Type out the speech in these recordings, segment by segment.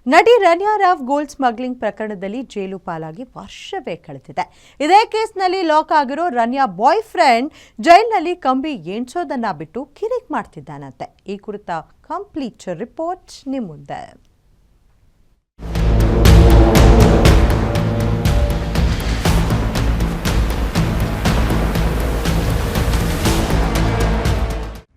ನಟಿ Ranya Rao gold smuggling ಪ್ರಕರಣದಲ್ಲಿ ಜೈಲು ಪಾಲಾಗಿ ವರ್ಷವೇ ಕಳೆದಿದೆ. ಇದೇ ಕೇಸ್ನಲ್ಲಿ ಲಾಕ್ ಆಗಿರೋ ರನ್ಯಾ ಬಾಯ್ ಫ್ರೆಂಡ್ ಜೈಲಿನಲ್ಲಿ ಕಂಬಿ ಎಣಿಸೋದನ್ನ ಬಿಟ್ಟು ಕಿರಿಕ್ ಮಾಡ್ತಿದ್ದಾನಂತೆ. ಈ ಕುರಿತ ಕಂಪ್ಲೀಟ್ ರಿಪೋರ್ಟ್ ನಿಮ್ಮ ಮುಂದೆ.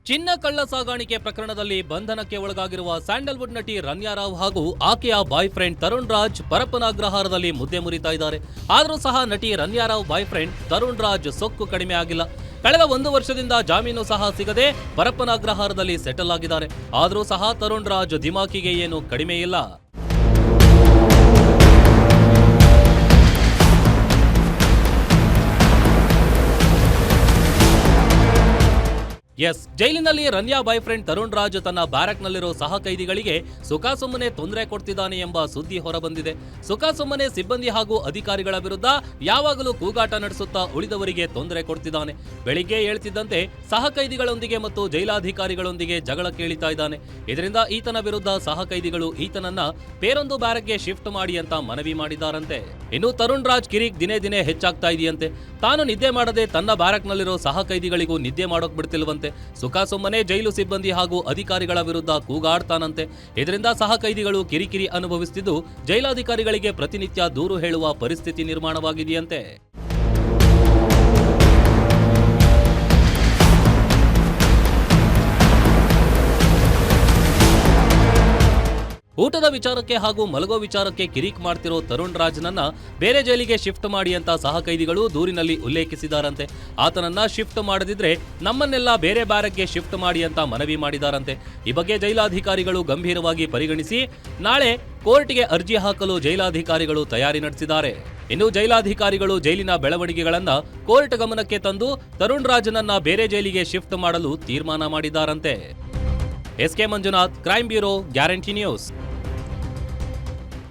ಚಿನ್ನ ಕಳ್ಳ ಸಾಗಾಣಿಕೆ ಪ್ರಕರಣದಲ್ಲಿ ಬಂಧನಕ್ಕೆ ಒಳಗಾಗಿರುವ ಸ್ಯಾಂಡಲ್ವುಡ್ ನಟಿ ರನ್ಯಾ ರಾವ್ ಹಾಗೂ ಆಕೆಯ ಬಾಯ್ ಫ್ರೆಂಡ್ ತರುಣ್ ರಾಜ್ ಪರಪ್ಪನ ಅಗ್ರಹಾರದಲ್ಲಿ ಮುದ್ದೆ ಮುರಿತಾ ಇದ್ದಾರೆ. ಆದರೂ ಸಹ ನಟಿ ರನ್ಯಾ ರಾವ್ ಬಾಯ್ ಫ್ರೆಂಡ್ ತರುಣ್ ರಾಜ್ ಸೊಕ್ಕು ಕಡಿಮೆ ಆಗಿಲ್ಲ. ಕಳೆದ 1 ವರ್ಷದಿಂದ ಜಾಮೀನು ಸಹ ಸಿಗದೆ ಪರಪ್ಪನ ಅಗ್ರಹಾರದಲ್ಲಿ ಸೆಟಲ್ ಆಗಿದ್ದಾರೆ. ಆದರೂ ಸಹ ತರುಣ್ ರಾಜ್ ದಿಮಾಕಿಗೆ ಏನು ಕಡಿಮೆ ಇಲ್ಲ. ಜೈಲಿನಲ್ಲಿ ರನ್ಯಾ ಬಾಯ್ ಫ್ರೆಂಡ್ ತರುಣ್ ರಾಜ್ ತನ್ನ ಬ್ಯಾರಕ್ನಲ್ಲಿರೋ ಸಹ ಕೈದಿಗಳಿಗೆ ಸುಖಾಸುಮ್ಮನೆ ತೊಂದರೆ ಕೊಡ್ತಿದ್ದಾನೆ ಎಂಬ ಸುದ್ದಿ ಹೊರಬಂದಿದೆ. ಸುಖಾಸುಮ್ಮನೆ ಸಿಬ್ಬಂದಿ ಹಾಗೂ ಅಧಿಕಾರಿಗಳ ವಿರುದ್ಧ ಯಾವಾಗಲೂ ಕೂಗಾಟ ನಡೆಸುತ್ತಾ ಉಳಿದವರಿಗೆ ತೊಂದರೆ ಕೊಡ್ತಿದ್ದಾನೆ. ಬೆಳಿಗ್ಗೆ ಹೇಳ್ತಿದ್ದಂತೆ ಸಹ ಕೈದಿಗಳೊಂದಿಗೆ ಮತ್ತು ಜೈಲಾಧಿಕಾರಿಗಳೊಂದಿಗೆ ಜಗಳ ಕೇಳಿತಾ ಇದ್ದಾನೆ. ಇದರಿಂದ ಈತನ ವಿರುದ್ಧ ಸಹ ಕೈದಿಗಳು ಈತನನ್ನ ಬೇರೊಂದು ಬ್ಯಾರಕ್ಗೆ ಶಿಫ್ಟ್ ಮಾಡಿ ಅಂತ ಮನವಿ ಮಾಡಿದ್ದಾರಂತೆ. ಇನ್ನು ತರುಣ್ ರಾಜ್ ಕಿರಿಕ್ ದಿನೇ ದಿನೇ ಹೆಚ್ಚಾಗ್ತಾ ಇದೆಯಂತೆ. ತಾನು ನಿದ್ದೆ ಮಾಡದೆ ತನ್ನ ಬ್ಯಾರಕ್ನಲ್ಲಿರೋ ಸಹ ಕೈದಿಗಳಿಗೂ ನಿದ್ದೆ ಮಾಡೋಕ್ ಬಿಡ್ತಿಲ್ವಂತೆ. ಸುಖಾಸುಮ್ಮನೆ ಜೈಲು ಸಿಬ್ಬಂದಿ ಹಾಗೂ ಅಧಿಕಾರಿಗಳ ವಿರುದ್ಧ ಕೂಗಾಡ್ತಾನಂತೆ. ಇದರಿಂದ ಸಹ ಕೈದಿಗಳು ಕಿರಿಕಿರಿ ಅನುಭವಿಸುತ್ತಿದ್ದು ಜೈಲಾಧಿಕಾರಿಗಳಿಗೆ ಪ್ರತಿನಿತ್ಯ ದೂರು ಹೇಳುವ ಪರಿಸ್ಥಿತಿ ನಿರ್ಮಾಣವಾಗಿದೆಯಂತೆ. ಊಟದ ವಿಚಾರಕ್ಕೆ ಹಾಗೂ ಮಲಗೋ ವಿಚಾರಕ್ಕೆ ಕಿರಿಕ್ ಮಾಡ್ತಿರೋ ತರುಣ್ ರಾಜ್ನನ್ನ ಬೇರೆ ಜೈಲಿಗೆ ಶಿಫ್ಟ್ ಮಾಡಿ ಅಂತ ಸಹ ಕೈದಿಗಳು ದೂರಿನಲ್ಲಿ ಉಲ್ಲೇಖಿಸಿದಾರಂತೆ. ಆತನನ್ನ ಶಿಫ್ಟ್ ಮಾಡದಿದ್ರೆ ನಮ್ಮನ್ನೆಲ್ಲ ಬೇರೆ ಬ್ಯಾರಕ್ಗೆ ಶಿಫ್ಟ್ ಮಾಡಿ ಅಂತ ಮನವಿ ಮಾಡಿದಾರಂತೆ. ಈ ಬಗ್ಗೆ ಜೈಲಾಧಿಕಾರಿಗಳು ಗಂಭೀರವಾಗಿ ಪರಿಗಣಿಸಿ ನಾಳೆ ಕೋರ್ಟ್ಗೆ ಅರ್ಜಿ ಹಾಕಲು ಜೈಲಾಧಿಕಾರಿಗಳು ತಯಾರಿ ನಡೆಸಿದ್ದಾರೆ. ಇನ್ನು ಜೈಲಾಧಿಕಾರಿಗಳು ಜೈಲಿನ ಬೆಳವಣಿಗೆಗಳನ್ನ ಕೋರ್ಟ್ ಗಮನಕ್ಕೆ ತಂದು ತರುಣ್ ರಾಜ್ನನ್ನ ಬೇರೆ ಜೈಲಿಗೆ ಶಿಫ್ಟ್ ಮಾಡಲು ತೀರ್ಮಾನ ಮಾಡಿದ್ದಾರಂತೆ. S K Manjunath, crime bureau, guarantee news.